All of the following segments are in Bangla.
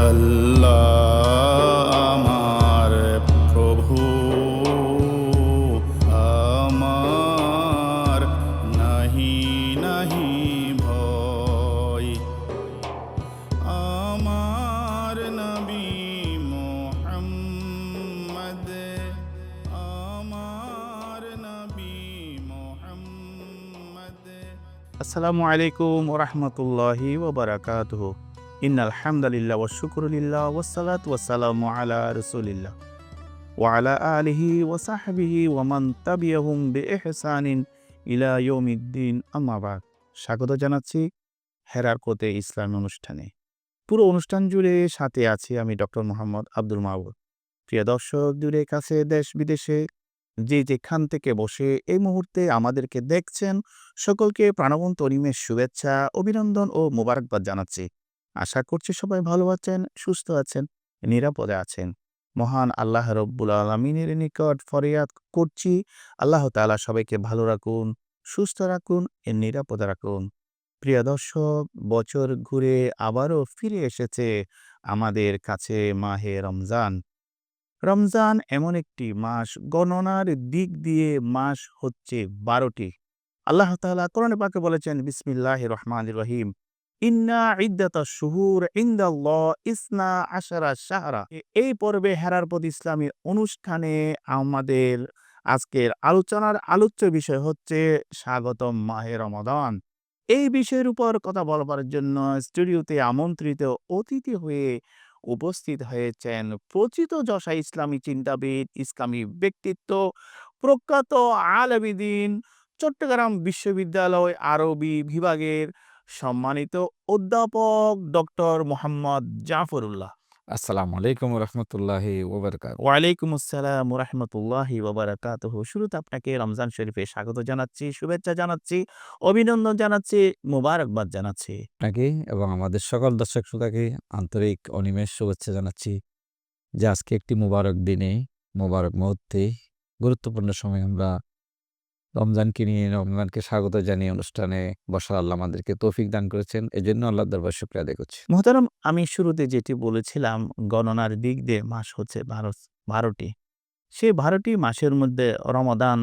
আল্লাহ আমার প্রভু, আমার নাহি নাহি ভয়। আমার নবী মোহাম্মদ, আমার নবী মোহাম্মদ। আসসালামু আলাইকুম ওয়া রাহমাতুল্লাহি ওয়া বারাকাতুহু। ইন্নাল হামদালিল্লাহ ওয়া শুকরুলিল্লাহ ওয়াসসালাতু ওয়াসসালামু আলা রাসূলিল্লাহ ওয়া আলা আলিহি ওয়া সাহবিহি ওয়া মান তাবিআহুম বিইহসানিন ইলা ইয়াউমিদ্দিন, আম্মা বাদ। স্বাগত জানাচ্ছি হেরার পথে ইসলাম অনুষ্ঠানে। পুরো অনুষ্ঠান জুড়ে সাথে আছি আমি ডক্টর মোহাম্মদ আব্দুল মাহবুব। প্রিয় দর্শক, দূরে কাছে দেশ বিদেশে যে যেখান থেকে বসে এই মুহূর্তে আমাদেরকে দেখছেন, সকলকে প্রাণবন্ত অনিমেষ শুভেচ্ছা, অভিনন্দন ও মোবারকবাদ জানাচ্ছি। আশা করছি সবাই ভালো আছেন, সুস্থ আছেন, নিরাপদে আছেন। মহান আল্লাহ রব্বুল আলমিনের নিকট ফরিয়াদ করছি, আল্লাহ তাআলা সবাইকে ভালো রাখুন, সুস্থ রাখুন, নিরাপদে রাখুন। প্রিয় দর্শক, বছর ঘুরে আবারও ফিরে এসেছে আমাদের কাছে মাহে রমজান। রমজান এমন একটি মাস, গণনার দিক দিয়ে মাস হচ্ছে ১২টি। আল্লাহ তাআলা কোরআনে পাকে বলেছেন, বিসমিল্লাহির রহমানির রহিম, ইন্না ইদ্দাতাশ শুহুর ইনদাল্লাহ ইসনা আশারা শাহরা। এই পর্বে হেরার পথ ইসলামী অনুষ্ঠানে আমাদের আজকের আলোচনার আলোচ্য বিষয় হচ্ছে স্বাগতম মাহে রমাদান। এই বিষয়ের উপর কথা বলবার জন্য স্টুডিওতে আমন্ত্রিত অতিথি হয়ে উপস্থিত হয়েছেন প্রচিত যশা ইসলামী চিন্তাবিদ, ইসলামী ব্যক্তিত্ব, প্রখ্যাত আলেমী দ্বীন, চট্টগ্রাম বিশ্ববিদ্যালয় আরবি বিভাগের সম্মানিত অধ্যাপক ডক্টর মোহাম্মদ জাফরুল্লাহ। আসসালামু আলাইকুম রহমতুল্লাহি ওবরকাত। ওয়ালাইকুম আসসালাম ওয়া রাহমাতুল্লাহি ওয়া বারাকাতুহু। শুরুতে আপনাকে রমজান শরীফে স্বাগত জানাচ্ছি, শুভেচ্ছা জানাচ্ছি, অভিনন্দন জানাচ্ছি, মোবারকবাদ জানাচ্ছি। আপনাকে এবং আমাদের সকল দর্শক শ্রোতাকে আন্তরিক অনিমেষ শুভেচ্ছা জানাচ্ছি যে আজকে একটি মোবারক দিনে, মোবারক মুহূর্তে, গুরুত্বপূর্ণ সময় আমরা রমজানকে নিয়ে, রমজানকে স্বাগত জানিয়ে অনুষ্ঠানে বসার আল্লাহ আমাদেরকে তৌফিক দান করেছেন। এজন্য আল্লাহর দরবারে শুকরিয়া আদায় করছি। মোহতারাম, আমি শুরুতে যেটি বলেছিলাম, গণনার দিক দিয়ে মাস হচ্ছে ১২টি। সেই ১২টি মাসের মধ্যে রমাদান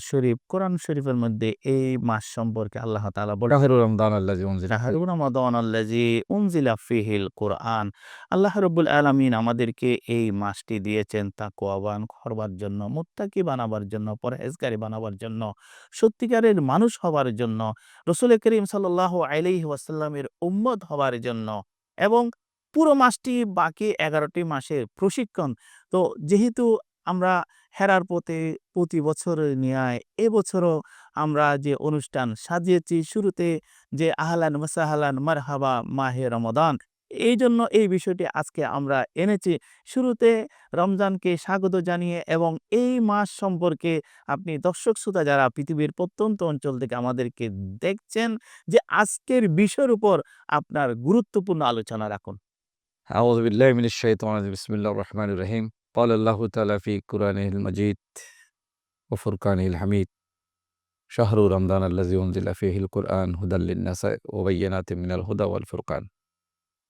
শরীফ, কোরআন শরীফের মধ্যে এই মাস সম্পর্কে আল্লাহ তাআলা বলেন, শাহরুর রমদান আল্লাযী উনজিলা শাহরু রমাদানাল্লাযী উনজিলা ফীহিল কুরআন। আল্লাহ রাব্বুল আলামিন আমাদেরকে এই মাসটি দিয়েছেন তাকওয়াবান করবার জন্য, মুত্তাকি বানাবার জন্য, পরহেজগারি বানাবার জন্য, সত্যিকারের মানুষ হবার জন্য, রাসূল করিম সাল্লাল্লাহু আলাইহি ওয়াসাল্লামের উম্মত হবার জন্য, এবং পুরো মাসটি বাকি ১১টি মাসের প্রশিক্ষণ। তো যেহেতু আমরা হেরার পথে প্রতি বছরের ন্যায় এবছরও আমরা যে অনুষ্ঠান সাজিয়েছি, শুরুতে যে আহলান ওয়া সাহলান মারহাবা মাহে রমাদান, এইজন্য এই বিষয়টি আজকে আমরা এনেছি। শুরুতে রমজানকে স্বাগত জানিয়ে এবং এই মাস সম্পর্কে আপনি দর্শক শ্রোতা যারা পৃথিবীর প্রত্যন্ত অঞ্চল থেকে আমাদেরকে দেখছেন, যে আজকের বিষয়ের উপর আপনার গুরুত্বপূর্ণ আলোচনা রাখুন। আউযু বিল্লাহি মিনাশ শাইতানির রাজিম। বিসমিল্লাহির রহমানির রহিম। ক্বালা আল্লাহু তাআলা ফি কুরআনিহিল মাজিদ ওয়া ফুরকানিহিল হামিদ। শাহরু রমদান আল্লাযী উনজিলা ফীহিল কুরআন হুদাল লিন-নাস ওয়া বায়্যিনাতিম মিনাল হুদা ওয়াল ফুরকান।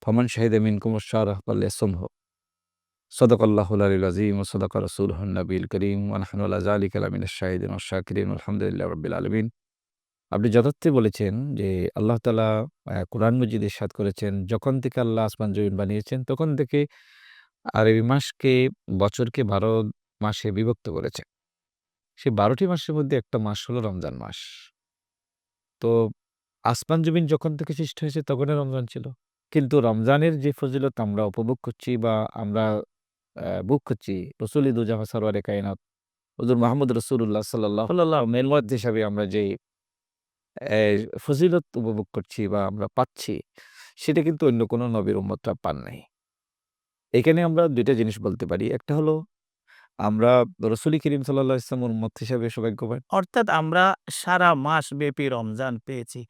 ফামান শাহিদা মিনকুমুশ শাহরা ফালইয়াসুমহু। সাদাকাল্লাহুল আলিয়্যুল আযীম ওয়া সাদাকা রাসূলুহুন নবিয়্যুল কারীম ওয়া নাহনু আলা যালিকা লামিনাশ শাহিদিন ওয়াশ শাকিরিন আলহামদুলিল্লাহি রাব্বিল আলামিন। আপনি যথার্থই বলেছেন যে আল্লাহ তাআলা কোরআন মজিদে ইরশাদ করেছেন, যখন থেকে আল্লাহ আসমান জমিন বানিয়েছেন তখন থেকে আরবি মাসকে, বছরকে ১২ মাসে বিভক্ত করেছেন। সেই ১২টি মাসের মধ্যে একটা মাস হলো রমজান মাস। তো আসমান জমিন যখন থেকে সৃষ্টি হয়েছে তখনই রমজান ছিল। কিন্তু রমজানের যে ফজিলত আমরা উপভোগ করছি বা আমরা ভোগ করছি, রসুল দু জাহা সরওয়ারে কায়নাত হুজুর মুহাম্মদ রাসূলুল্লাহ সাল্লাল্লাহু এর মত হিসাবে আমরা যেই ফজিলত উপভোগ করছি বা আমরা পাচ্ছি, সেটা কিন্তু অন্য কোনো নবীর উম্মতরা পান নাই। এখানে আমরা ২ টা জিনিস বলতে পারি। একটা হলো আমরা রাসূল করিম সাল্লাল্লাহু আলাইহি ওয়াসাল্লামের উম্মত হিসাবে সৌভাগ্যবান। অর্থাৎ আমরা সারা মাস ব্যাপী রমজান পেয়েছি।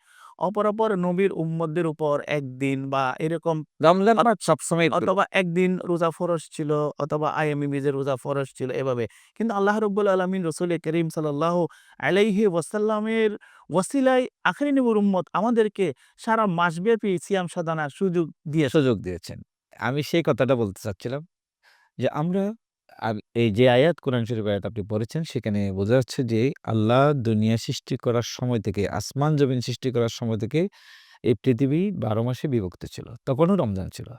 অপরাপর নবীর উম্মতদের উপর একদিন বা এরকম রমজান আমার সবসময় অথবা একদিন রোজা ফরজ ছিল, অথবা আইয়ামে বীজের রোজা ফরজ ছিল, এভাবে। কিন্তু আল্লাহ রাব্বুল আলামিন রাসূল করিম সাল্লাল্লাহু আলাইহি ওয়াসাল্লামের ওসিলায় আখেরি নবীর উম্মত আমাদেরকে সারা মাসব্যাপী সিয়াম সাধনার সুযোগ দিয়েছেন। সুযোগ দিয়েছেন। আমি সেই কথাটা বলতে চাচ্ছিলাম যে আমরা এই যে আয়াত কোরআন শরীফ আয়াত আপনি পড়েছেন সেখানে বোঝা যাচ্ছে যে আল্লাহ দুনিয়া সৃষ্টি করার সময় থেকে আসমান জমিন সৃষ্টি করার সময় থেকে এই পৃথিবী ১২ মাসে বিভক্ত ছিল। তখনও রমজান ছিল।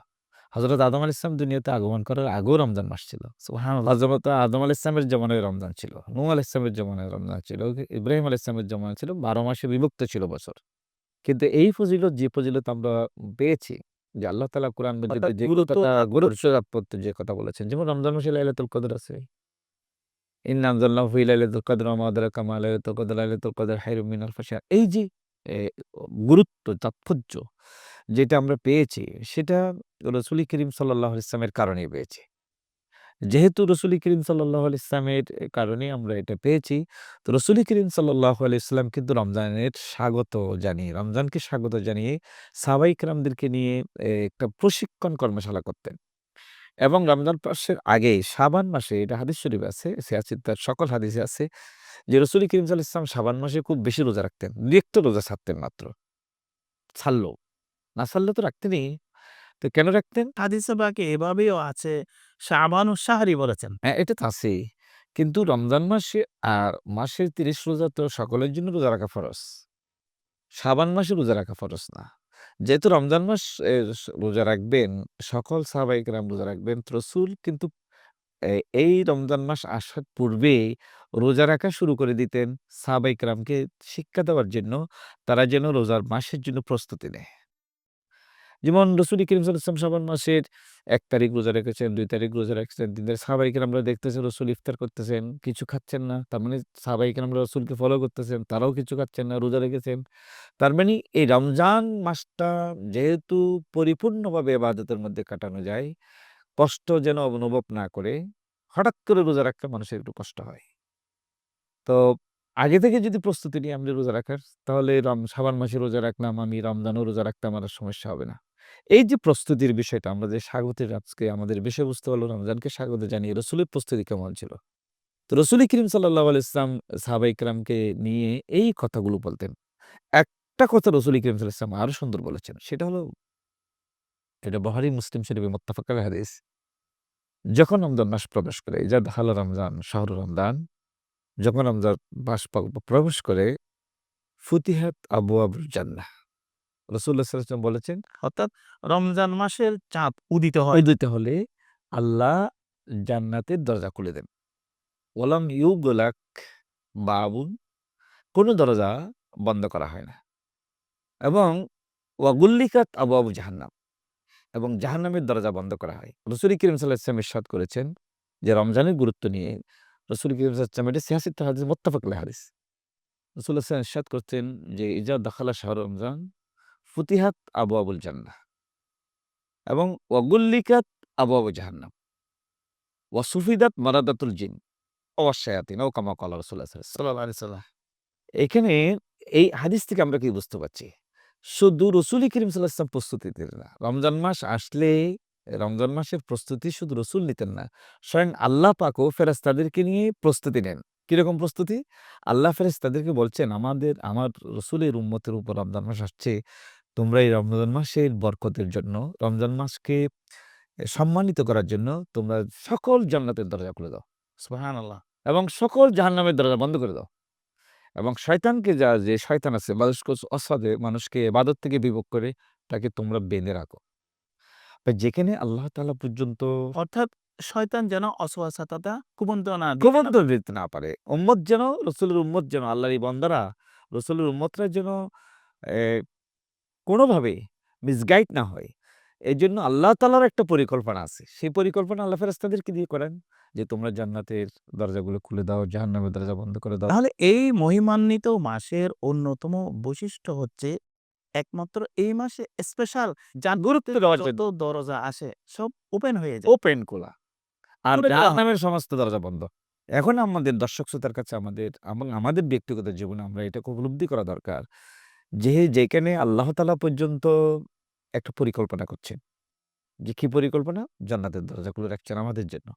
হযরত আদম আলাইহিস সালাম দুনিয়াতে আগমন করার আগেও রমজান মাস ছিল। সুবহানাল্লাহ। হযরত আদম আলাইহিস সালামের জমানায় রমজান ছিল। নূহ আলাইহিস সালামের জমানায় রমজান ছিল। ইব্রাহিম আলাইহিস সালামের জমানায় ছিল। ১২ মাসে বিভক্ত ছিল বছর। কিন্তু এই ফজিলত যে ফজিলত আমরা পেয়েছি যে আল্লাহ তাআলা কোরআন মাজিদে অর্থাৎ যে গুরুত্ব কথাটা দান গুরুত্ব করেছেন। আরোপ যে কথা বলেছেন যেমন রমজান মাসে লাইলাতুল কদর আছে। ইন্না আনজালনাহু ফি লাইলাতুল কদর ওয়া মা আদরাকা মা লাইলাতুল কদর খায়রুম মিন আলফি শাহর। এই যে এ গুরুত্ব, তাৎপর্য যেটা আমরা পেয়েছি সেটা রাসূল করিম সাল্লাল্লাহু আলাইহি ওয়াসাল্লামের কারণেই পেয়েছি। যেহেতু রাসূল করিম সাল্লাল্লাহু আলাইহি ওয়াসাল্লামের কারণেই আমরা এটা পেয়েছি, তো রাসূল করিম সাল্লাল্লাহু আলাইহি ওয়াসাল্লাম কিন্তু রমজানের স্বাগত জানিয়ে রমজানকে স্বাগত জানিয়ে সাহাবায়ে কেরামদেরকে নিয়ে একটা প্রশিক্ষণ কর্মশালা করতেন। এবং রমজান মাসের আগে শাবান মাসে এটা হাদিস শরীফে আছে, সিয়াসিত্তার সকল হাদিসে আছে যে রাসূল করিম সাল্লাল্লাহু আলাইহি ওয়াসাল্লাম শাবান মাসে খুব বেশি রোজা রাখতেন। ২-১ টা রোজা ছাড়তেন মাত্র। ছাড়লেও। না ছাড়লে তো রাখতেনই। তো কেন রাখতেন? হাদিসে পাকে এভাবেও আছে, শাবানু শাহরি বলেছেন। হ্যাঁ, এটা তো আছেই। কিন্তু রমজান মাসে মাসের ৩০ রোজা তো সকলের জন্য রোজা রাখা ফরজ। শাবান মাসে রোজা রাখা ফরজ না। যেহেতু রমজান মাস রোজা রাখবেন, সকল সাহাবায়ে কেরাম রোজা রাখবেন। তো রাসূল কিন্তু এ এই রমজান মাস আসার পূর্বেই রোজা রাখা শুরু করে দিতেন সাহাবায়ে কেরামকে শিক্ষা দেওয়ার জন্য, তারা যেন রোজার মাসের জন্য প্রস্তুতি নেয়। যেমন রসুল করিম সাল্লাল্লাহু আলাইহি ওয়াসাল্লাম শাবান মাসের ১ তারিখ রোজা রেখেছেন, ২ তারিখ রোজা রেখেছেন, ৩ তারিখ সাহাবায়ে কেরামরা দেখতেছেন রসুল ইফতার করতেছেন, কিছু খাচ্ছেন না। তার মানে সাহাবায়ে কেরামরা রসুলকে ফলো করতেছেন, তারাও কিছু খাচ্ছেন না, রোজা রেখেছেন। তার মানে এই রমজান মাসটা যেহেতু পরিপূর্ণভাবে ইবাদতের মধ্যে কাটানো যায়, কষ্ট যেন অনুভব না করে, হঠাৎ করে রোজা রাখলে মানুষের একটু কষ্ট হয়। তো আগে থেকে যদি প্রস্তুতি নিই আমরা রোজা রাখার, তাহলে শাবান মাসে রোজা রাখলাম, আমি রমজানেও রোজা রাখতে আমার আর সমস্যা হবে না। এই যে প্রস্তুতির বিষয়টা আমরা যে স্বাগতের আজকে আমাদের বিষয়বস্তু হলো রমজানকে স্বাগত জানিয়ে রসুলের প্রস্তুতি কেমন ছিল? তো রসুল করিম সাল্লাল্লাহু আলাইহি ওয়াসাল্লাম সাহাবায়ে কেরামকে নিয়ে এই কথাগুলো বলতেন। একটা কথা রসুল করিম সাল্লাল্লাহু আলাইহি ওয়াসাল্লাম আরো সুন্দর বলেছেন। সেটা হলো এটা বুখারী মুসলিম শরীফে মুত্তাফাক আলাইহি হাদিস। যখন রমজান মাস প্রবেশ করে, ইজা দাখালা রমজান শাহরু রমজান, যখন রমজান মাস প্রবেশ করে ফুতিহাত আবওয়াবুল জান্নাহ। রাসূলুল্লাহ সাল্লাল্লাহু আলাইহি ওয়াসাল্লাম বলেছেন, অর্থাৎ রমজান মাসের চাঁদ উদিত হয়। দিতে হলে আল্লাহ জান্নাতের দরজা খুলে দেন। ওয়ালাম ইউগলাক বাবুন, কোন দরজা বন্ধ করা হয় না। এবং ওয়াগুল্লিকাত আবওয়াবু জাহান্নাম, এবং জাহান্নামের দরজা বন্ধ করা হয়। রাসূল করিম সাল্লাল্লাহু আলাইহি ওয়াসাল্লাম ইরশাদ করেছেন যে রমজানের গুরুত্ব নিয়ে রাসূল করিম সাল্লাল্লাহু আলাইহি ওয়াসাল্লাম এটা সিয়াসিত্তুল হাদিস মুত্তাফাক আলাইহি হাদিস। রাসূলুল্লাহ সাল্লাল্লাহু আলাইহি ওয়াসাল্লাম ইরশাদ করছেন যে ইজা দাখালা শাহরু রমজান ফুতিহাত আবওয়াবুল জান্নাহ এবং ওয়াগুল্লিকাত আবওয়াবু জাহান্নাম ওয়া সুফিদাত মারাদাতুল জিন ওয়া শায়াতিন ও কামা ক্বালা রাসূলুল্লাহ সাল্লাল্লাহু আলাইহি ওয়াসাল্লাম। সাল্লাল্লাহু আলাইহি সাল্লাম। এখানে এই হাদিস থেকে আমরা কি বুঝতে পারছি? শুধু রাসূল করিম সাল্লাল্লাহু আলাইহি ওয়াসাল্লাম প্রস্তুতি নিতেন না। রমজান মাস আসলে রমজান মাসের প্রস্তুতি শুধু রাসূল নিতেন না। স্বয়ং আল্লাহ পাকও ফেরেশতাদেরকে নিয়ে প্রস্তুতি নেন। কিরকম প্রস্তুতি? আল্লাহ ফেরেশতাদেরকে বলছেন, আমার রাসূলের উম্মতের উপর রমজান মাস আসছে। তোমরা এই রমজান মাসের বরকতের জন্য, রমজান মাসকে সম্মানিত করার জন্য তোমরা সকল জান্নাতের দরজা খুলে দাও সুবহানাল্লাহ। এবং সকল জাহান্নামের দরজা বন্ধ করে দাও। এবং শয়তানকে যে শয়তান আছে মানুষকে অসাদে মানুষকে ইবাদত থেকে বিমুখ করে তাকে তোমরা বেঁধে রাখো। যেখানে আল্লাহ তাআলা পর্যন্ত অর্থাৎ শয়তান যেন অসওয়াসাটা কুমন্ত্রণা দিতে না কুমন্ত্রণ দিতে না পারে। উম্মত যেন রাসূলের উম্মত যেন আল্লাহর এই বান্দারা রাসূলের উম্মতরা যেন এ কোনোভাবেই মিসগাইড না হয়। এজন্য আল্লাহ তাআলার একটা পরিকল্পনা আছে। সেই পরিকল্পনা আল্লাহ ফেরেশতাদেরকে দিয়ে করেন যে তোমরা জান্নাতের দরজাগুলো খুলে দাও, জাহান্নামের দরজা বন্ধ করে দাও। তাহলে এই মহিমান্বিত মাসের অন্যতম বৈশিষ্ট্য হচ্ছে একমাত্র এই মাসে স্পেশাল গুরুত্ব জান্নাতের দেওয়ার যত জন্য দরজা আসে সব ওপেন হয়ে যায়। ওপেন খোলা। আর খুলে দেওয়া হয়। জাহান্নামের সমস্ত দরজা বন্ধ। এখন আমাদের দর্শক শ্রোতার কাছে আমাদের ব্যক্তিগত জীবনে আমরা এটাকে উপলব্ধি করা দরকার। যেখানে আল্লাহ তাআলা পর্যন্ত একটা পরিকল্পনা করছেন। যে কি পরিকল্পনা? জান্নাতের দরজা খুলে রাখছেন আমাদের জন্য।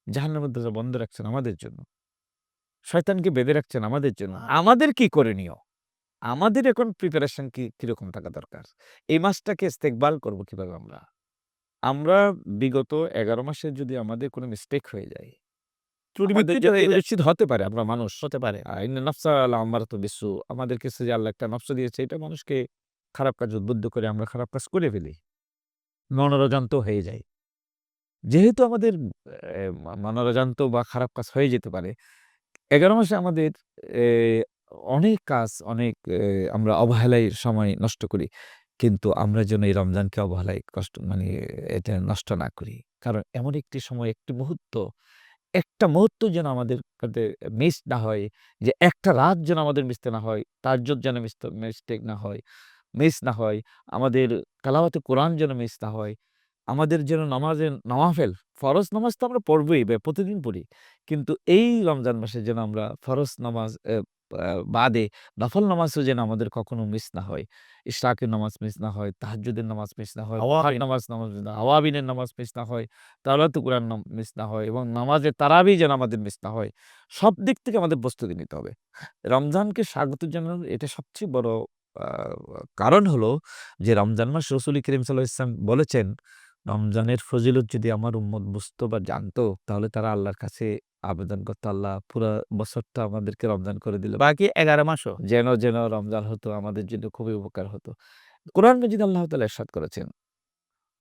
জাহান্নামের দরজা বন্ধ রাখছেন আমাদের জন্য। শয়তানকে বেঁধে রাখছেন আমাদের জন্য। আমাদের কি করণীয়? আমাদের এখন প্রিপারেশন কিরকম থাকা দরকার? এই মাসটাকে ইস্তেকবাল করব কিভাবে আমরা? আমরা বিগত ১১ মাসে যদি আমাদের কোনো মিস্টেক হয়ে যায়, ত্রুটি আমাদের বিচ্যুতি হয়ে যায়। নিশ্চিত হতে পারে, আমরা মানুষ। হতে পারে। ইন্না নাফসা লাআম্মারাতুন বিসসু, আমাদের কাছে যে আল্লাহ একটা নফস দিয়েছে, এটা মানুষকে খারাপ কাজে উদ্বুদ্ধ করে আমরা খারাপ কাজ করে ফেলি। মনোরজান্ত হয়ে যায়। যেহেতু আমাদের মনোরজান্ত বা খারাপ কাজ হয়ে যেতে পারে, ১১ মাসে আমাদের এ অনেক কাজ, অনেক আমরা অবহেলায় সময় নষ্ট করি। কিন্তু আমরা যেন এই রমজানকে অবহেলায় মানে এটা নষ্ট না করি। কারণ এমন একটি সময়, একটি মুহূর্ত, একটা মুহূর্ত যেন আমাদের কাছে মিস না হয়, যে একটা রাত যেন আমাদের মিসতে না হয়, তাহাজ্জুদ যেন মিস্টেক না হয়, মিস না হয়, আমাদের তেলাওয়াতে কোরআন যেন মিস না হয়, আমাদের যেন নামাজের নওয়াফেল, ফরজ নামাজ তো আমরা পড়বই, প্রতিদিন পড়ি। কিন্তু এই রমজান মাসে যেন আমরা ফরজ নামাজ বাদে নফল নামাজও যেন আমাদের কখনো মিস না হয়। ইশরাকের নামাজ মিস না হয়, তাহাজ্জুদের নামাজ মিস না হয়, আওয়াবিন। নামাজ মিস না, আওয়াবিনের নামাজ মিস না হয়, তেলাওয়াতুল কুরআন মিস না হয় এবং নামাজে তারাবি যেন আমাদের মিস না হয়। সব দিক থেকে আমাদের প্রস্তুতি নিতে হবে। রমজানকে স্বাগত জানানোর এটা সবচেয়ে বড় আ কারণ হলো যে রমজান মাস রাসূল করিম সাল্লাল্লাহু আলাইহি ওয়াসাল্লাম বলেছেন, রমজানের ফজিলত যদি আমার উম্মত বুঝতো বা জানতো, তাহলে তারা আল্লাহর কাছে আবেদন করতো, আল্লাহ পুরা বছরটা আমাদেরকে রমজান করে দিলে বাকি ১১ মাসও। যেন রমজান হতো, আমাদের জন্য খুবই উপকার হতো। কোরআন মাজিদে আল্লাহ তাআলা ইরশাদ করেছেন,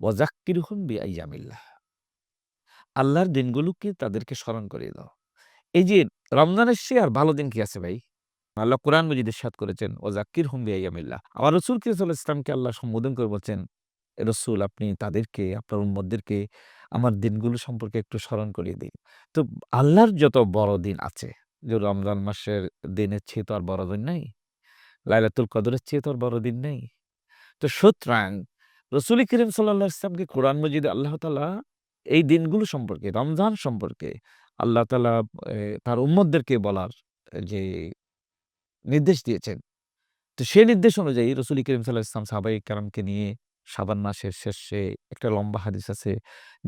ওয়াযাক্কিরহুম বিআইয়ামিল্লাহ। আল্লাহর দিনগুলোকে তাদেরকে স্মরণ করিয়ে দাও। এই যে রমজানের চেয়ে আর ভালো দিন কি আছে ভাই? আল্লাহ কোরআন মাজিদে ইরশাদ করেছেন, ওয়াযাক্কিরহুম বিআইয়ামিল্লাহ। আবার রাসূল করিম সাল্লাল্লাহু আলাইহি ওয়াসাল্লামকে আল্লাহ সম্বোধন করে বলছেন, রসুল আপনি তাদেরকে, আপনার উম্মতদেরকে আমার দিনগুলো সম্পর্কে একটু স্মরণ করিয়ে দিন। তো আল্লাহর যত বড় দিন আছে, যে রমজান মাসের দিনের চেয়ে তো আর বড় দিন নাই। লাইলাতুল কদরের চেয়ে তো আর বড় দিন নেই। তো সুতরাং রসুল করিম সাল্লাল্লাহু আলাইহি ওয়াসাল্লামকে কোরআন মাজিদে আল্লাহ তাআলা এই দিনগুলো সম্পর্কে, রমজান সম্পর্কে আল্লাহ তাআলা তার উম্মতদেরকে বলার যে নির্দেশ দিয়েছেন। তো সেই নির্দেশ অনুযায়ী রসুল করিম সাল্লাল্লাহু আলাইহি ওয়াসাল্লাম সাহাবায়ে কেরামকে নিয়ে শাবান মাসের শেষে একটা লম্বা হাদিস আছে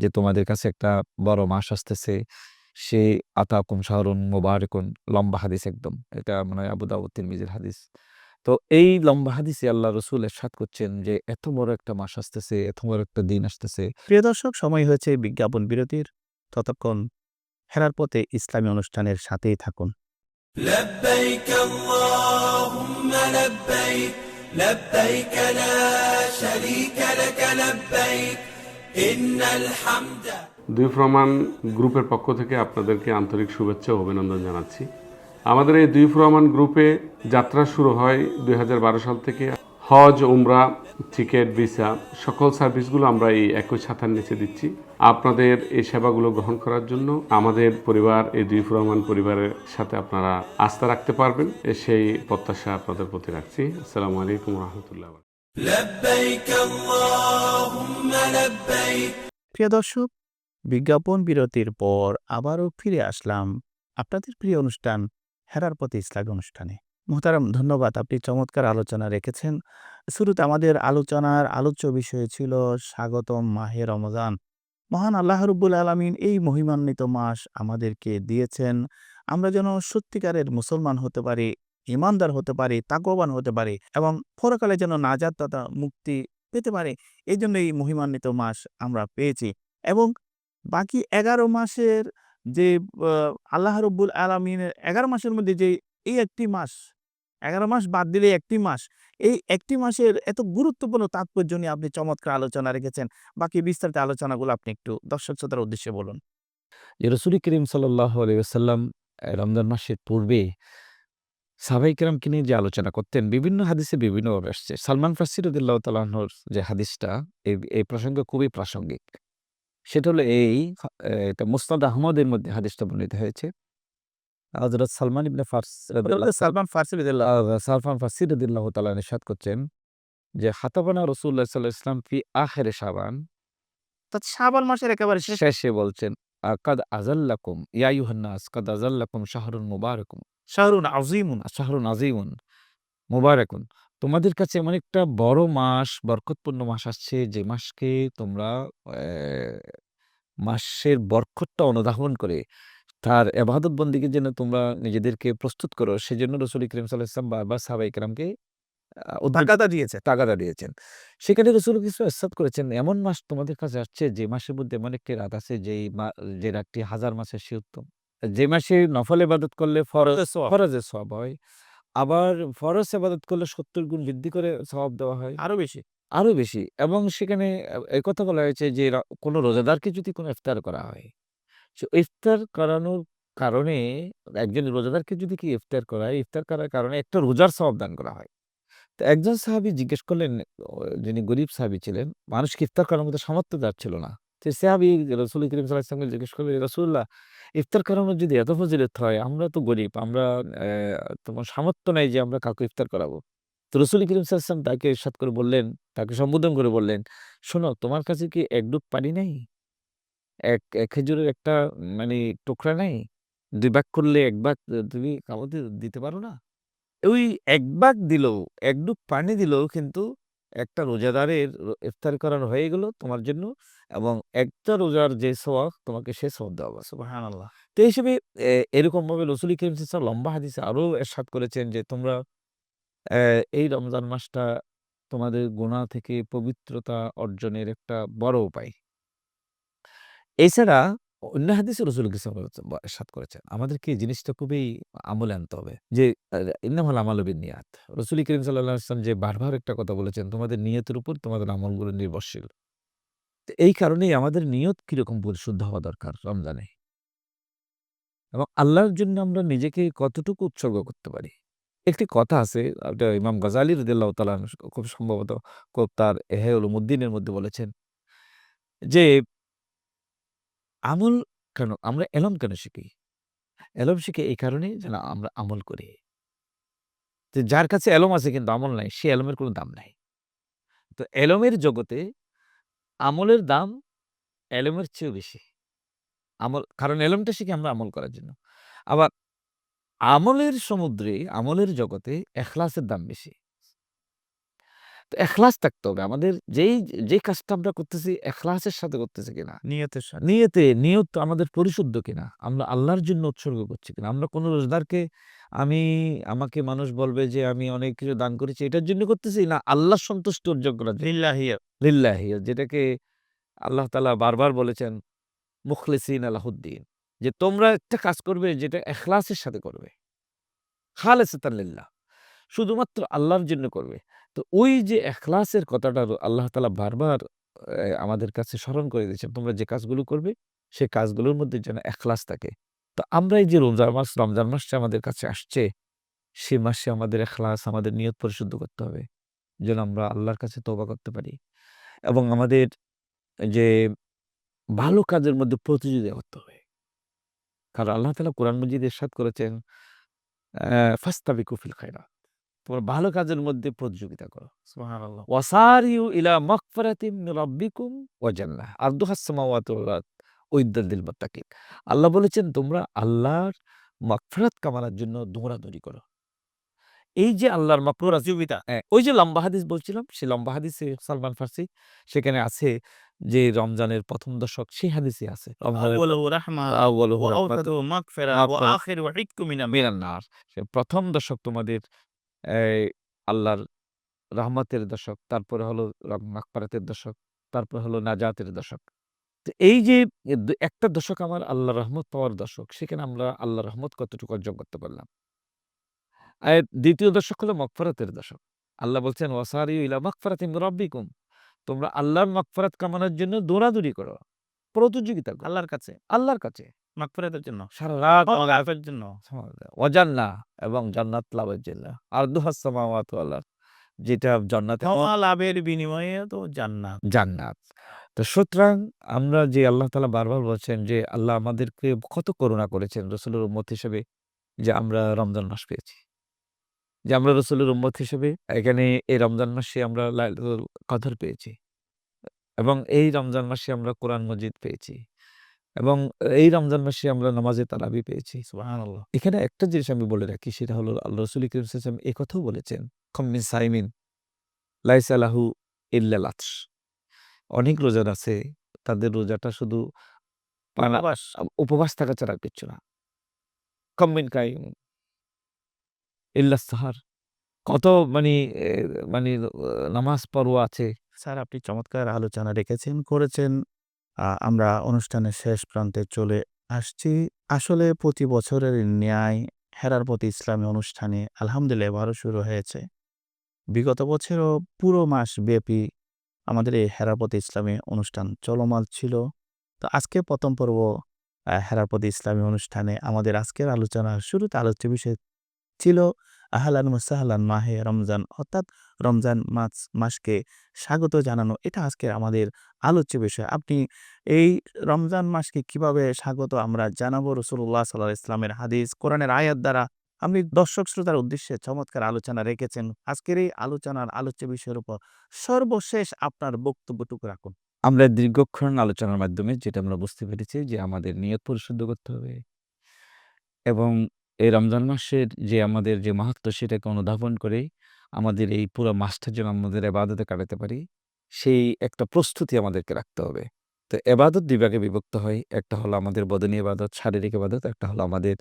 যে, তোমাদের কাছে একটা বড় মাস আসতেছে। সে আতাকুম শাহরুন মুবারাকুন, লম্বা হাদিস একদম। এটা মনে হয় আবু দাউদ তিরমিজির হাদিস। তো এই লম্বা হাদিসে আল্লাহ রসুল ইরশাদ করছেন যে, এত বড় একটা মাস আসতেছে, এত বড় একটা দিন আসতেছে। প্রিয় দর্শক, সময় হয়েছে বিজ্ঞাপন বিরতির। ততক্ষণ ফেরার পথে ইসলামী অনুষ্ঠানের সাথেই থাকুন। لبيك اللهم لبيك لبيك لا شريك لك لبيك إن الحمد দুই প্রমাণ গ্রুপের পক্ষ থেকে আপনাদেরকে আন্তরিক শুভেচ্ছা ও অভিনন্দন জানাচ্ছি। আমাদের এই দুই প্রমাণ গ্রুপে যাত্রা শুরু হয় 2012 সাল থেকে। হজ, উমরা, টিকেট, ভিসা সকল সার্ভিসগুলো আমরা এই একই ছাতার নিচে দিচ্ছি। আপনাদের এই সেবাগুলো গ্রহণ করার জন্য আমাদের পরিবার, এই দুই প্রমাণ পরিবারের সাথে আপনারা আস্থা রাখতে পারবেন, সেই প্রত্যাশা আপনাদের প্রতি রাখছি। আসসালামু আলাইকুম রহমতুল্লাহ। لبيك اللهم لبيك প্রিয় দর্শক, বিজ্ঞাপন বিরতির পর আবারও ফিরে আসলাম আপনাদের প্রিয় অনুষ্ঠান হেরার পথে ইসলামী অনুষ্ঠানে। মুহতারাম, ধন্যবাদ, আপনি চমৎকার আলোচনা রেখেছেন। শুরুতে আমাদের আলোচনার আলোচ্য বিষয় ছিল স্বাগতম মাহে রমজান। মহান আল্লাহ রাব্বুল আলামিন এই মহিমান্বিত মাস আমাদেরকে দিয়েছেন, আমরা যেন সত্যিকারের মুসলমান হতে পারি, ঈমানদার হতে পারি, তাকওয়াবান হতে পারি এবং পরকালে যেন নাজাত তথা মুক্তি পেতে পারি। এইজন্য এই মহিমান্বিত মাস আমরা পেয়েছি এবং বাকি ১১ মাসের যে আল্লাহ রাব্বুল আলামিনের ১১ মাসের মধ্যে যে এই একটি মাস, ১১ মাস বাদ দিলে একটি মাস, এই একটি মাসের এত গুরুত্বপূর্ণ তাৎপর্য নিয়ে আপনি চমৎকার আলোচনা রেখেছেন। বাকি বিস্তারিত আলোচনাগুলো আপনি একটু দর্শক শ্রোতার উদ্দেশ্যে বলুন। যে রসুল করিম সাল্লাল্লাহু আলাইহি ওয়াসাল্লাম রমজান মাসের পূর্বে সাহাবায়ে কেরামকে নিয়ে যে আলোচনা করতেন, বিভিন্ন হাদিসে বিভিন্নভাবে আসছে। সালমান ফার্সি রাদিয়াল্লাহু তাআলা আনহুর যে হাদিসটা এই প্রসঙ্গে খুবই প্রাসঙ্গিক। সেটা হলো এটা মুসনাদ আহমদের মধ্যে হাদিসটা বর্ণিত হয়েছে। হযরত সালমান ইবনে ফার্স সালমান ফার্সি রাদিয়াল্লাহু সালমান ফার্সি রাদিয়াল্লাহু তাআলা ইরশাদ করছেন যে, খাতাবানা রাসূলুল্লাহ সাল্লাল্লাহু আলাইহি ওয়াসাল্লাম ফি আখির শাবান, অর্থাৎ শাবান মাসের একেবারে শেষ। শেষে বলছেন, কাদ আযাল্লাকুম ইয়া আইয়ুহান নাস কাদ আযাল্লাকুম শাহরুন মুবারাকুম, শাহরুন আযীমুন। শাহরুন আযীমুন মুবারাকুন। তোমাদের কাছে এমন একটা বড় মাস, বরকতপূর্ণ মাস আসছে, যে মাসকে তোমরা মাসের বরকতটা অনুধাবন করে তার ইবাদত বন্দেগীর জন্য তোমরা নিজেদেরকে প্রস্তুত করো। সেজন্য রাসূল করিম সাল্লাল্লাহু আলাইহি ওয়াসাল্লাম বারবার সাহাবায়ে কেরামকে টাকাটা দিয়েছে। তাগাদা দিয়েছেন। সেখানে রাসূল কিছু ইরশাদ করেছেন, এমন মাস তোমাদের কাছে আসছে যে মাসের মধ্যে এমন একটি রাত আছে যে রাতটি ১০০০ মাসের চেয়ে উত্তম। যে মাসে নফল ইবাদত করলে ফরজের সওয়াব। ফরজের সওয়াব হয়। আবার ফরজ ইবাদত করলে ৭০ গুণ বৃদ্ধি করে সওয়াব দেওয়া হয়। আরো বেশি। আরো বেশি, এবং সেখানে এই কথা বলা হয়েছে যে কোনো রোজাদারকে যদি কোনো ইফতার করা হয়, ইফতার করানোর কারণে একজন রোজাদারকে যদি ইফতার করায়, ইফতার করার কারণে একটা রোজার সওয়াব দান করা হয়। তো একজন সাহাবী জিজ্ঞেস করলেন, যিনি গরীব সাহাবী ছিলেন, মানুষকে ইফতার করার মতো সামর্থ্য যার ছিল না। তো সাহাবী রাসূল করিম সাল্লাল্লাহু আলাইহি ওয়াসাল্লামকে জিজ্ঞেস করলেন, "ইয়া রাসূলুল্লাহ, ইফতার করানোর যদি এত ফজিলত হয়, আমরা তো গরীব, আমরা তোমার সামর্থ্য নাই যে আমরা কাউকে ইফতার করাবো।" তো রাসূল করিম সাল্লাল্লাহু আলাইহি ওয়াসাল্লাম তাকে ইরশাদ করে বললেন, তাকে সম্বোধন করে বললেন, "শোনো, তোমার কাছে কি এক ডুব পানি নাই? এক খেজুরের একটা মানে টুকরা নাই? ২ ভাগ করলে ১ ভাগ তুমি কাউকে দিতে পারো না?" ওই ১ ভাগ দিলেও, ১ ডুব পানি দিলেও কিন্তু একটা রোজাদারের ইফতার করানো হয়ে গেল তোমার জন্য, এবং একটা রোজার যে সওয়াব তোমাকে সে সওয়াব দেওয়া হবে। সুবহানাল্লাহ। তো এই হিসেবে এরকমভাবে রাসূল করিম সাল্লাল্লাহু আলাইহি ওয়াসাল্লাম লম্বা হাদিসে আরো ইরশাদ করেছেন যে, তোমরা এই রমজান মাসটা তোমাদের গুনাহ থেকে পবিত্রতা অর্জনের একটা বড় উপায়। এছাড়া অন্য হাদিসে রাসূল ইরশাদ করেছেন, আমাদেরকে এই জিনিসটা খুবই আমলে আনতে হবে যে ইন্নামাল আমালু বিন্নিয়াত। রাসূল করিম সাল্লাল্লাহু আলাইহি ওয়াসাল্লাম যে বারবার একটা কথা বলেছেন, তোমাদের নিয়তের উপর তোমাদের আমলগুলো নির্ভরশীল। তো এই কারণেই আমাদের নিয়ত কিরকম পরিশুদ্ধ হওয়া দরকার রমজানে, এবং আল্লাহর জন্য আমরা নিজেকে কতটুকু উৎসর্গ করতে পারি। একটি কথা আছে, ওটা ইমাম গাজ্জালী রাদিয়াল্লাহু তাআলা আনহু খুব সম্ভবত তার ইহয়া উলুমুদ্দিনের মধ্যে বলেছেন যে, আমল কেন আমরা এলম কেন শিখি? এলম শিখি এই কারণেই যেন আমরা আমল করি। তো যার কাছে এলম আছে কিন্তু আমল নাই, সে এলমের কোনো দাম নাই। তো এলমের জগতে আমলের দাম এলমের চেয়েও বেশি। কারণ এলমটা শিখি আমরা আমল করার জন্য। আবার আমলের সমুদ্রে, আমলের জগতে এখলাসের দাম বেশি। তো এখলাস থাকতে হবে। আমাদের যে কাজটা আমরা করতেছি এখলাসের সাথে করতেছি কিনা? নিয়তের সাথে। নিয়ত আমাদের পরিশুদ্ধ কিনা? আমরা আল্লাহর জন্য উৎসর্গ করছি কিনা? আমরা কোন রোজদারকে আমাকে মানুষ বলবে যে আমি অনেক কিছু দান করেছি এটার জন্য করতেছি, না আল্লাহর সন্তুষ্টি অর্জন করার জন্য? লিল্লাহিয়া। লিল্লাহি, যেটাকে আল্লাহ তাআলা বারবার বলেছেন মুখলিসিনা লাহুদ্দিন, যে তোমরা একটা কাজ করবে যেটা এখলাসের সাথে করবে। খালেসাতান লিল্লাহ। শুধুমাত্র আল্লাহর জন্য করবে। তো ওই যে এখলাসের কথাটা আল্লাহ তাআলা বারবার আমাদের কাছে স্মরণ করে দিয়েছেন। তোমরা যে কাজগুলো করবে সে কাজগুলোর মধ্যে যেন এখলাস থাকে। তো আমরা এই যে রমজান মাসটা আমাদের কাছে আসছে, সে মাসে আমাদের এখলাস, আমাদের নিয়ত পরিশুদ্ধ করতে হবে। যেন আমরা আল্লাহর কাছে তওবা করতে পারি, এবং আমাদের যে ভালো কাজের মধ্যে প্রতিযোগিতা করতে হবে। কারণ আল্লাহ তাআলা কোরআন মাজিদে ইরশাদ করেছেন, ফাস্তাবিকু ফিল খায়রাত। তোমরা ভালো কাজের মধ্যে প্রতিযোগিতা করো। সুবহানাল্লাহ। ওয়াসারিউ ইলা মাগফিরাতিম মির রাব্বিকুম ওয়া জান্নাহ আরদুহাস সামাওয়াতু ওয়াল আরদ উইদ্দাত লিল মুত্তাকিন। আল্লাহ বলেছেন তোমরা আল্লাহর মাগফিরাত কামানোর জন্য দৌড়াদৌড়ি করো। এই যে আল্লাহর প্রতিযোগিতা। ওই যে লম্বা হাদিস বলছিলাম, সেই লম্বা হাদিসে সালমান ফার্সি সেখানে আছে যে রমজানের ১ম দশক, সেই হাদিসে আছে। রমজানের আউয়ালুহু রাহমা আউয়ালুহু ওয়া রাহমাতুন আওসাতুহু মাগফিরা ওয়া মাগফিরাত আখিরুহু ইতকুম মিনান নার। মিনান নার। সে ১ম দশক তোমাদের এই আল্লাহর রহমতের দশক, তারপরে হলো মাগফিরাতের দশক, তারপরে হলো নাজাতের দশক। তো এই যে একটা দশক আমার আল্লাহর রহমত পাওয়ার দশক, সেখানে আমরা আল্লাহর রহমত কতটুকু অর্জন করতে পারলাম। আর ২য় দশক হলো মাগফিরাতের দশক। আল্লাহ বলছেন ওয়াসারিউ ইলা মাগফিরাতিম মির রাব্বিকুম। তোমরা আল্লাহর মাগফিরাত কামানোর জন্য দৌড়াদৌড়ি করো। প্রতিযোগিতা করো আল্লাহর কাছে। আল্লাহর কাছে। মাগফিরাতের জন্য। সারা রাত ক্ষমা আফের জন্য। ওয়া জান্নাহ, এবং জান্নাত লাভের জন্য। আরদুহাস সামাওয়াতু ওয়াল আরদ, যেটা জান্নাতে ক্ষমা লাভের বিনিময়ে তো জান্নাত। জান্নাত। তো সুতরাং আমরা যে আল্লাহ তাআলা বারবার বলছেন যে আল্লাহ আমাদেরকে কত করুণা করেছেন রাসূলের উম্মত হিসেবে, যে আমরা রমজান মাস পেয়েছি। যে আমরা রাসূলের উম্মত হিসেবে এখানে এই রমজান মাসে আমরা লাইলাতুল কদর পেয়েছি, এবং এই রমজান মাসে আমরা কোরআন মজিদ পেয়েছি, এবং এই রমজান মাসে আমরা নামাজে তারাবি পেয়েছি। সুবহানাল্লাহ। এখানে একটা জিনিস আমি বলে রাখি, সেটা হলো আল্লাহ রাসূল কারীম সাল্লাল্লাহু আলাইহি ওয়াসাল্লাম এই কথাও বলেছেন, "কাম মিন সাইমিন লাইসা লাহু ইল্লাল আতশ।" অনেক রোজার আছে, তাদের রোজাটা শুধু পানা উপবাস। উপবাস থাকা ছাড়া আর কিচ্ছু না। কাম মিন কাইম ইল্লাস সাহার। কত মানে এ মানে নামাজ পর্ব আছে। স্যার আপনি চমৎকার আলোচনা করেছেন। আমরা অনুষ্ঠানের শেষ প্রান্তে চলে আসছি। আসলে প্রতি বছরের ন্যায় হেরার প্রতি ইসলামী অনুষ্ঠানে আলহামদুলিল্লাহ এবারও শুরু হয়েছে। বিগত বছরও পুরো মাস ব্যাপী আমাদের এই হেরার প্রতি ইসলামী অনুষ্ঠান চলমান ছিল। তো আজকে ১ম পর্ব হেরার প্রতি ইসলামী অনুষ্ঠানে আমাদের আজকের আলোচনার শুরুতে আলোচ্য বিষয় ছিল আহলান ওয়া সাহলান মাহে রমজান, অর্থাৎ রমজান মাসকে স্বাগত জানানো। এটা আজকের আমাদের আলোচ্য বিষয়। আপনি এই রমজান মাসকে কিভাবে স্বাগত আমরা জানাবো, রাসূলুল্লাহ সাল্লাল্লাহু আলাইহি ওয়াসাল্লামের হাদিস, কোরআনের আয়াত দ্বারা আপনি দর্শক শ্রোতার উদ্দেশ্যে চমৎকার আলোচনা রেখেছেন। আজকের এই আলোচনার আলোচ্য বিষয়ের উপর সর্বশেষ আপনার বক্তব্যটুকু রাখুন। আমরা দীর্ঘক্ষণ আলোচনার মাধ্যমে যেটা আমরা বুঝতে পেরেছি যে আমাদের নিয়ত পরিশুদ্ধ করতে হবে এবং এই রমজান মাসের যে আমাদের যে মাহাত্ম্য সেটাকে অনুধাবন করে আমাদের এই পুরো মাসটা যেন আমাদের এবাদতে কাটাতে পারি, সেই একটা প্রস্তুতি আমাদেরকে রাখতে হবে। তো এবাদত ২ ভাগে বিভক্ত হয়। একটা হলো আমাদের বদনী এবাদত, শারীরিক এবাদত, একটা হলো আমাদের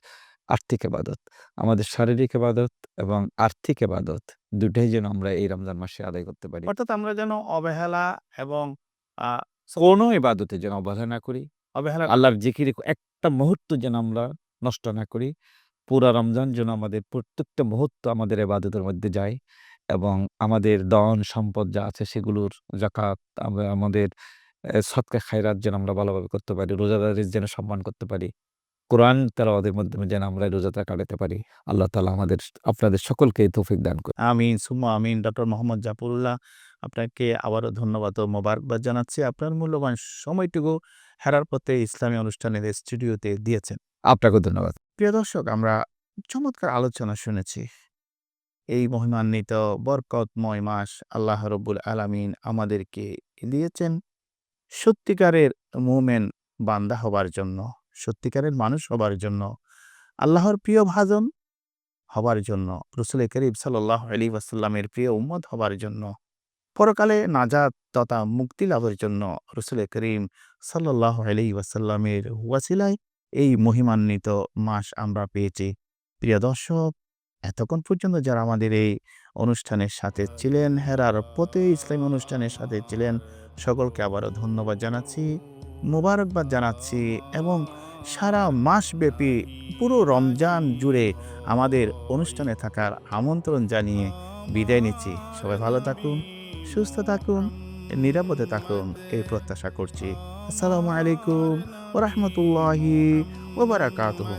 আর্থিক এবাদত। আমাদের শারীরিক এবাদত এবং আর্থিক এবাদত ২ টাই যেন আমরা এই রমজান মাসে আদায় করতে পারি। অর্থাৎ আমরা যেন অবহেলা এবং আ কোনো ইবাদতে যেন অবহেলা না করি। অবহেলা আল্লাহর জিকিরে একটা মুহূর্ত যেন আমরা নষ্ট না করি। পুরা রমজান যেন আমাদের প্রত্যেকটা মুহূর্ত আমাদের ইবাদতের মধ্যে যায় এবং আমাদের ধন সম্পদ যা আছে সেগুলোর যাকাত আমরা আমাদের সদকা খায়রাত যেন আমরা ভালোভাবে করতে পারি। রোজাদারের যেন সম্মান করতে পারি। কোরআন তেলাওয়াতের মাধ্যমে যেন আমরা এই রোজাটা কাটাতে পারি। আল্লাহ তাআলা আপনাদের সকলকে এই তৌফিক দান করুন। আমিন সুম্মা আমিন। ডক্টর মোহাম্মদ জাফরুল্লাহ আপনাকে আবারও ধন্যবাদ ও মোবারকবাদ জানাচ্ছি। আপনার মূল্যবান সময়টুকু হেরার পথে ইসলামী অনুষ্ঠানের স্টুডিওতে দিয়েছেন। আপনাকেও ধন্যবাদ। প্রিয় দর্শক, আমরা চমৎকার আলোচনা শুনেছি। এই মহিমান্বিত বরকতময় মাস আল্লাহ রব্বুল আলামিন আমাদেরকে দিয়েছেন সত্যিকারের মুমিন বান্দা হবার জন্য, সত্যিকারের মানুষ হবার জন্য, আল্লাহর প্রিয় ভাজন হবার জন্য, রাসূল করিম সাল্লাল্লাহু আলাইহি ওয়াসাল্লামের প্রিয় উম্মত হবার জন্য, পরকালে নাজাত তথা মুক্তি লাভের জন্য রাসূল করিম সাল্লাল্লাহু আলাইহি ওয়াসাল্লামের ওয়াসিলায় এই মহিমান্বিত মাস আমরা পেয়েছি। প্রিয় দর্শক, এতক্ষণ পর্যন্ত যারা আমাদের এই অনুষ্ঠানের সাথে ছিলেন, হেরার পথে ইসলামী অনুষ্ঠানের সাথে ছিলেন, সকলকে আবারও ধন্যবাদ জানাচ্ছি, মোবারকবাদ জানাচ্ছি এবং সারা মাসব্যাপী পুরো রমজান জুড়ে আমাদের অনুষ্ঠানে থাকার আমন্ত্রণ জানিয়ে বিদায় নিচ্ছি। সবাই ভালো থাকুন, সুস্থ থাকুন, নিরাপদে থাকুন এই প্রত্যাশা করছি। আসসালামু আলাইকুম ওয়া রাহমাতুল্লাহি ওয়া বারাকাতুহু।